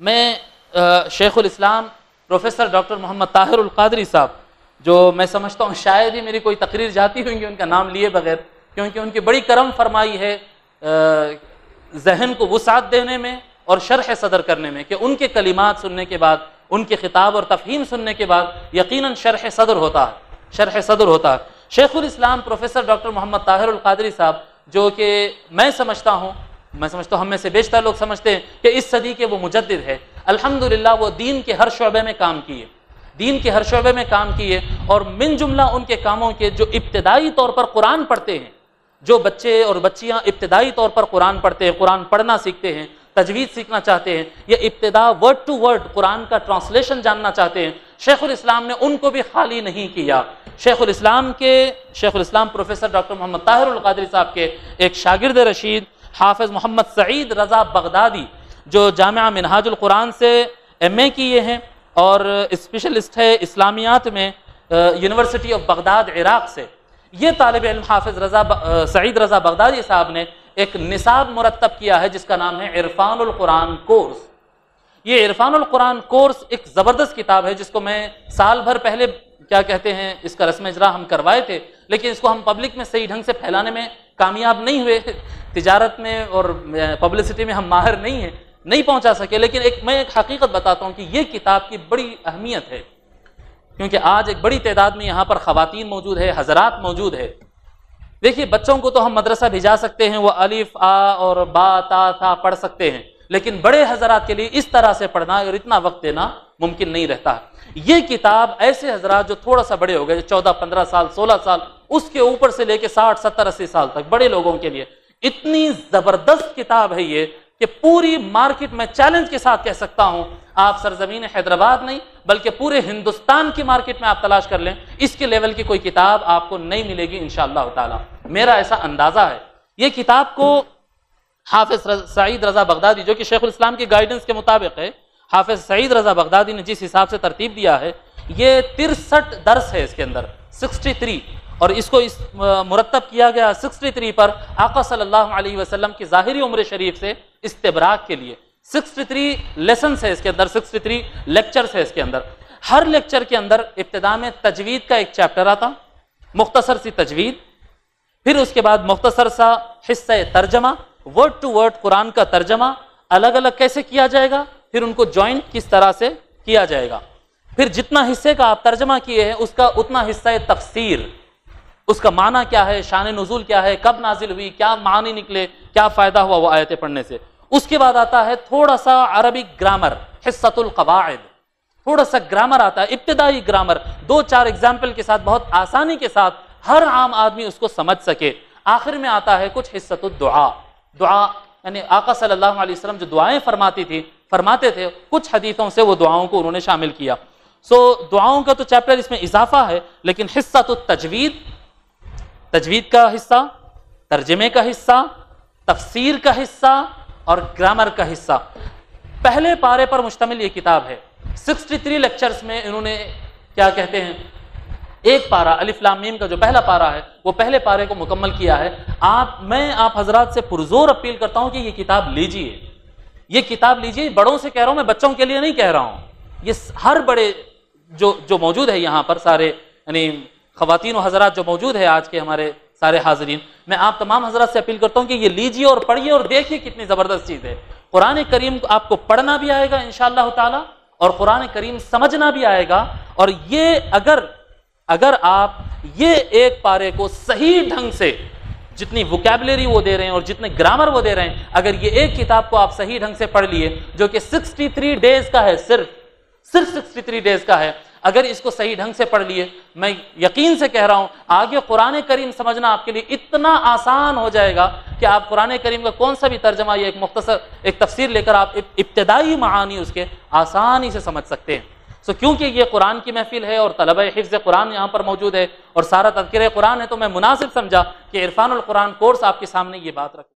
میں شیخ الاسلام professor doctor محمد طاہر القادری صاحب، جو میں سمجھتا ہوں شاید ہی میری کوئی تقریر جاتی ہوئیں گی ان کا نام لیے بغیر، کیونکہ ان کی بڑی کرم فرمائی ہے ذہن کو وسعت دینے میں اور شرح صدر کرنے میں، کہ ان کے کلمات سننے کے بعد، ان کے خطاب اور تفہیم سننے کے بعد یقیناً شرح صدر ہوتا ہے۔ شیخ الاسلام پروفیسر ڈاکٹر محمد طاہر القادری صاحب، جو کہ میں سمجھتا ہوں ہم میں سے بیشتر لوگ سمجھتے ہیں کہ اس صدی کے وہ مجدد ہے۔ الحمدللہ وہ دین کے ہر شعبے میں کام کیے، اور من جملہ ان کے کاموں کے جو ابتدائی طور پر قرآن پڑھتے ہیں، جو بچے اور بچیاں ابتدائی طور پر قرآن پڑھتے ہیں، قرآن پڑھنا سیکھتے ہیں، تجوید سیکھنا چاہتے ہیں، یا ابتدا ورڈ ٹو ورڈ قرآن کا ٹرانسلیشن جاننا چاہتے ہیں، شیخ الاسلام نے ان کو بھی خالی نہیں کیا۔ شیخ الاسلام پروفیسر ڈاکٹر محمد طاہر القادری صاحب کے ایک شاگرد رشید حافظ محمد سعید رضا بغدادی، جو جامعہ منہاج القرآن سے MA کیے ہیں اور اسپیشلسٹ ہے اسلامیات میں یونیورسٹی آف بغداد عراق سے، یہ طالب علم حافظ سعید رضا بغدادی صاحب نے ایک نصاب مرتب کیا ہے جس کا نام ہے عرفان القرآن کورس۔ یہ عرفان القرآن کورس ایک زبردست کتاب ہے جس کو میں سال بھر پہلے اس کا رسم اجرا ہم کروائے تھے، لیکن اس کو ہم پبلک میں صحیح ڈھنگ سے پھیلانے میں کامیاب نہیں ہوئے، تجارت میں اور پبلسٹی میں ہم ماہر نہیں پہنچا سکے، لیکن میں ایک حقیقت بتاتا ہوں کہ یہ کتاب کی بڑی اہمیت ہے، کیونکہ آج ایک بڑی تعداد میں یہاں پر خواتین موجود ہے، حضرات موجود ہے۔ دیکھیے بچوں کو تو ہم مدرسہ بھیجا سکتے ہیں، وہ الف آ اور با تا تھا پڑھ سکتے ہیں، لیکن بڑے حضرات کے لیے اس طرح سے پڑھنا اور اتنا وقت دینا ممکن نہیں رہتا۔ یہ کتاب ایسے حضرات جو تھوڑا سا بڑے ہو گئے، 14 15 سال 16 سال، اس کے اوپر سے لے کے 60 70 80 سال تک بڑے لوگوں کے لیے اتنی زبردست کتاب ہے یہ، کہ پوری مارکیٹ میں چیلنج کے ساتھ کہہ سکتا ہوں، آپ سرزمین حیدرآباد نہیں بلکہ پورے ہندوستان کی مارکیٹ میں آپ تلاش کر لیں، اس کے لیول کی کوئی کتاب آپ کو نہیں ملے گی انشاءاللہ تعالی، میرا ایسا اندازہ ہے۔ یہ کتاب کو حافظ سعید رضا بغدادی، جو کہ شیخ الاسلام کی گائیڈنس کے مطابق ہے، حافظ سعید رضا بغدادی نے جس حساب سے ترتیب دیا ہے، یہ 63 درس ہے اس کے اندر، 63، اور اس کو مرتب کیا گیا 63 پر آقا صلی اللہ علیہ وسلم کی ظاہری عمر شریف سے استبراک کے لیے۔ 63 لیسنز ہے اس کے اندر، 63 لیکچرز ہے اس کے اندر۔ ہر لیکچر کے اندر ابتدا میں تجوید کا ایک چیپٹر آتا، مختصر سی تجوید، پھر اس کے بعد مختصر سا حصہ ترجمہ، ورڈ ٹو ورڈ قرآن کا ترجمہ الگ الگ کیسے کیا جائے گا، پھر ان کو جوائنٹ کس طرح سے کیا جائے گا، پھر جتنا حصے کا آپ ترجمہ کیے ہیں اس کا اتنا حصہ تفسیر، اس کا معنی کیا ہے، شان نزول کیا ہے، کب نازل ہوئی، کیا معنی نکلے، کیا فائدہ ہوا وہ آیتیں پڑھنے سے۔ اس کے بعد آتا ہے تھوڑا سا عربی گرامر، حصۃ القواعد، تھوڑا سا گرامر آتا ہے، ابتدائی گرامر، 2-4 ایگزامپل کے ساتھ بہت آسانی کے ساتھ ہر عام آدمی اس کو سمجھ سکے۔ آخر میں آتا ہے کچھ حصۃ الدعا، دعا یعنی آقا صلی اللہ علیہ وسلم جو دعائیں فرماتے تھے، کچھ حدیثوں سے وہ دعاؤں کو انہوں نے شامل کیا۔ دعاؤں کا تو چیپٹر اس میں اضافہ ہے، لیکن حصۃ التجوید، تجوید کا حصہ، ترجمے کا حصہ، تفسیر کا حصہ اور گرامر کا حصہ، پہلے پارے پر مشتمل یہ کتاب ہے۔ 63 لیکچرز میں انہوں نے کیا کہتے ہیں، ایک پارہ الف لام میم کا جو پہلا پارہ ہے وہ پہلے پارے کو مکمل کیا ہے۔ میں آپ حضرات سے پرزور اپیل کرتا ہوں کہ یہ کتاب لیجئے، یہ کتاب لیجئے، بڑوں سے کہہ رہا ہوں میں، بچوں کے لیے نہیں کہہ رہا ہوں۔ یہ ہر بڑے جو موجود ہے یہاں پر، سارے یعنی خواتین و حضرات جو موجود ہے آج کے ہمارے سارے حاضرین، میں آپ تمام حضرات سے اپیل کرتا ہوں کہ یہ لیجئے اور پڑھیے اور دیکھیے کتنی زبردست چیز ہے۔ قرآن کریم آپ کو پڑھنا بھی آئے گا انشاءاللہ تعالی، اور قرآن کریم سمجھنا بھی آئے گا، اور یہ اگر آپ یہ ایک پارے کو صحیح ڈھنگ سے، جتنی وکیبلری وہ دے رہے ہیں اور جتنے گرامر وہ دے رہے ہیں، اگر یہ ایک کتاب کو آپ صحیح ڈھنگ سے پڑھ لیے، جو کہ 63 ڈیز کا ہے، صرف 63 ڈیز کا ہے، اگر اس کو صحیح ڈھنگ سے پڑھ لیے، میں یقین سے کہہ رہا ہوں آگے قرآن کریم سمجھنا آپ کے لیے اتنا آسان ہو جائے گا کہ آپ قرآن کریم کا کون سا بھی ترجمہ یا ایک مختصر ایک تفسیر لے کر آپ ابتدائی معانی اس کے آسانی سے سمجھ سکتے ہیں۔ کیونکہ یہ قرآن کی محفل ہے اور طلبہ حفظ قرآن یہاں پر موجود ہے اور سارا تذکرہ قرآن ہے، تو میں مناسب سمجھا کہ عرفان القرآن کورس آپ کے سامنے یہ بات رکھوں۔